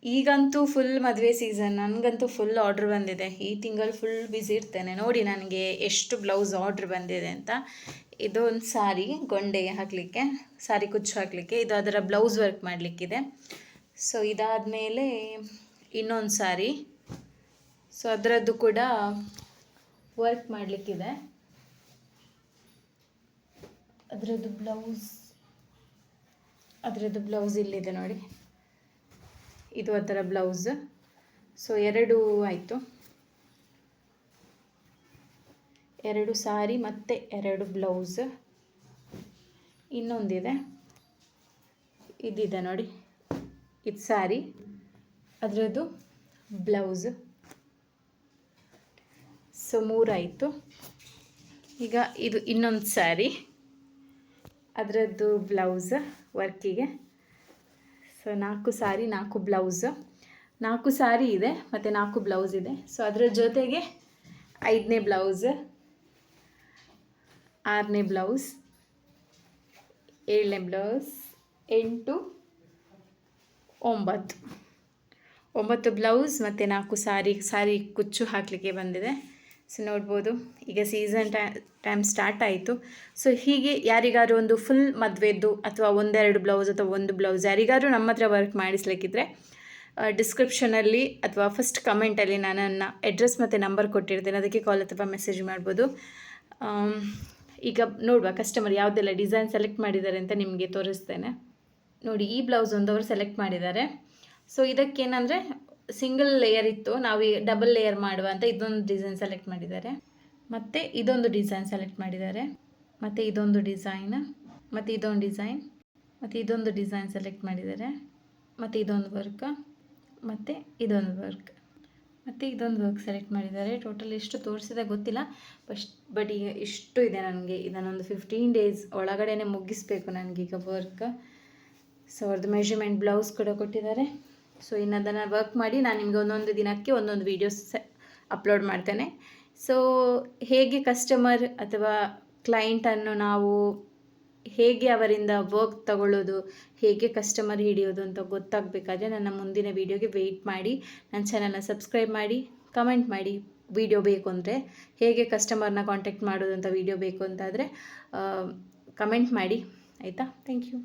ಈಗಂತೂ ಫುಲ್ ಮದುವೆ ಸೀಸನ್, ನನಗಂತೂ ಫುಲ್ ಆರ್ಡ್ರ್ ಬಂದಿದೆ. ಈ ತಿಂಗಳು ಫುಲ್ ಬ್ಯುಸಿ ಇರ್ತೇನೆ. ನೋಡಿ ನನಗೆ ಎಷ್ಟು ಬ್ಲೌಸ್ ಆರ್ಡ್ರ್ ಬಂದಿದೆ ಅಂತ. ಇದು ಒಂದು ಸಾರಿ ಗೊಂಡೆಗೆ ಹಾಕಲಿಕ್ಕೆ, ಸಾರಿ ಕುಚ್ಚು ಹಾಕಲಿಕ್ಕೆ, ಇದು ಅದರ ಬ್ಲೌಸ್ ವರ್ಕ್ ಮಾಡಲಿಕ್ಕಿದೆ. ಸೊ ಇದಾದಮೇಲೆ ಇನ್ನೊಂದು ಸಾರಿ, ಸೊ ಅದರದ್ದು ಕೂಡ ವರ್ಕ್ ಮಾಡಲಿಕ್ಕಿದೆ. ಅದರದ್ದು ಬ್ಲೌಸ್ ಇಲ್ಲಿದೆ ನೋಡಿ, ಇದು ಅದರ ಬ್ಲೌಸ್. ಸೊ 2 ಆಯಿತು, 2 ಸಾರಿ ಮತ್ತು 2 ಬ್ಲೌಸ್. ಇನ್ನೊಂದಿದೆ, ಇದಿದೆ ನೋಡಿ, ಇದು ಸಾರಿ, ಅದರದ್ದು ಬ್ಲೌಸ್. ಸೊ 3 ಆಯಿತು. ಈಗ ಇದು ಇನ್ನೊಂದು ಸ್ಯಾರಿ, ಅದರದ್ದು ಬ್ಲೌಸ್ ವರ್ಕಿಗೆ. ಸೊ 4 ಸಾರಿ 4 ಬ್ಲೌಸ್, 4 ಸಾರಿ ಇದೆ ಮತ್ತು 4 ಬ್ಲೌಸ್ ಇದೆ. ಸೊ ಅದರ ಜೊತೆಗೆ 5ನೇ ಬ್ಲೌಸ್, 6ನೇ ಬ್ಲೌಸ್, 7ನೇ ಬ್ಲೌಸ್, 8, 9 ಬ್ಲೌಸ್ ಮತ್ತು 4 ಸಾರಿ ಕುಚ್ಚು ಹಾಕಲಿಕ್ಕೆ ಬಂದಿದೆ. ಸೊ ನೋಡ್ಬೋದು, ಈಗ ಸೀಸನ್ ಟೈಮ್ ಸ್ಟಾರ್ಟ್ ಆಯಿತು. ಸೊ ಹೀಗೆ ಯಾರಿಗಾರು ಒಂದು ಫುಲ್ ಮದುವೆದ್ದು ಅಥವಾ 1-2 ಬ್ಲೌಸ್ ಅಥವಾ 1 ಬ್ಲೌಸ್ ಯಾರಿಗಾರು ನಮ್ಮ ಹತ್ರ ವರ್ಕ್ ಮಾಡಿಸ್ಲಿಕ್ಕಿದ್ರೆ ಡಿಸ್ಕ್ರಿಪ್ಷನಲ್ಲಿ ಅಥವಾ ಫಸ್ಟ್ ಕಮೆಂಟಲ್ಲಿ ನಾನು ನನ್ನ ಅಡ್ರೆಸ್ ಮತ್ತು ನಂಬರ್ ಕೊಟ್ಟಿರ್ತೇನೆ, ಅದಕ್ಕೆ ಕಾಲ್ ಅಥವಾ ಮೆಸೇಜ್ ಮಾಡ್ಬೋದು. ಈಗ ನೋಡುವ ಕಸ್ಟಮರ್ ಯಾವುದೆಲ್ಲ ಡಿಸೈನ್ ಸೆಲೆಕ್ಟ್ ಮಾಡಿದ್ದಾರೆ ಅಂತ ನಿಮಗೆ ತೋರಿಸ್ತೇನೆ. ನೋಡಿ, ಈ ಬ್ಲೌಸ್ ಒಂದು ಅವರು ಸೆಲೆಕ್ಟ್ ಮಾಡಿದ್ದಾರೆ. ಸೊ ಇದಕ್ಕೇನಂದರೆ ಸಿಂಗಲ್ ಲೇಯರ್ ಇತ್ತು, ನಾವು ಈ ಡಬಲ್ ಲೇಯರ್ ಮಾಡುವ ಅಂತ ಇದೊಂದು ಡಿಸೈನ್ ಸೆಲೆಕ್ಟ್ ಮಾಡಿದ್ದಾರೆ, ಮತ್ತು ಇದೊಂದು ಡಿಸೈನ್ ಸೆಲೆಕ್ಟ್ ಮಾಡಿದ್ದಾರೆ, ಮತ್ತು ಇದೊಂದು ಡಿಸೈನ್, ಮತ್ತು ಇದೊಂದು ಡಿಸೈನ್, ಮತ್ತು ಇದೊಂದು ಡಿಸೈನ್ ಸೆಲೆಕ್ಟ್ ಮಾಡಿದ್ದಾರೆ, ಮತ್ತು ಇದೊಂದು ವರ್ಕ್, ಮತ್ತು ಇದೊಂದು ವರ್ಕ್, ಮತ್ತು ಇದೊಂದು ವರ್ಕ್ ಸೆಲೆಕ್ಟ್ ಮಾಡಿದ್ದಾರೆ. ಟೋಟಲ್ ಎಷ್ಟು ತೋರಿಸಿದೆ ಗೊತ್ತಿಲ್ಲ, ಬಟ್ ಈಗ ಇಷ್ಟು ಇದೆ ನನಗೆ. ಇದನ್ನೊಂದು 15 ಡೇಸ್ ಒಳಗಡೆ ಮುಗಿಸ್ಬೇಕು ನನಗೀಗ ವರ್ಕ್. ಸೊ ಅವ್ರದ್ದು ಮೆಷರ್ಮೆಂಟ್ ಬ್ಲೌಸ್ ಕೂಡ ಕೊಟ್ಟಿದ್ದಾರೆ. ಸೊ ಇನ್ನು ಅದನ್ನು ವರ್ಕ್ ಮಾಡಿ ನಾನು ನಿಮಗೆ ಒಂದೊಂದು ದಿನಕ್ಕೆ ಒಂದೊಂದು ವೀಡಿಯೋಸ್ ಅಪ್ಲೋಡ್ ಮಾಡ್ತೇನೆ. ಸೊ ಹೇಗೆ ಕಸ್ಟಮರ್ ಅಥವಾ ಕ್ಲೈಂಟನ್ನು ನಾವು ಹೇಗೆ ಅವರಿಂದ ವರ್ಕ್ ತಗೊಳ್ಳೋದು, ಹೇಗೆ ಕಸ್ಟಮರ್ ಹಿಡಿಯೋದು ಅಂತ ಗೊತ್ತಾಗಬೇಕಾದ್ರೆ ನನ್ನ ಮುಂದಿನ ವೀಡಿಯೋಗೆ ವೆಯ್ಟ್ ಮಾಡಿ. ನನ್ನ ಚಾನಲ್ನ ಸಬ್ಸ್ಕ್ರೈಬ್ ಮಾಡಿ, ಕಮೆಂಟ್ ಮಾಡಿ. ವೀಡಿಯೋ ಬೇಕು ಅಂದರೆ ಹೇಗೆ ಕಸ್ಟಮರ್ನ ಕಾಂಟ್ಯಾಕ್ಟ್ ಮಾಡೋದು ಅಂತ ವೀಡಿಯೋ ಬೇಕು ಅಂತಾದರೆ ಕಮೆಂಟ್ ಮಾಡಿ, ಆಯಿತಾ? Thank you.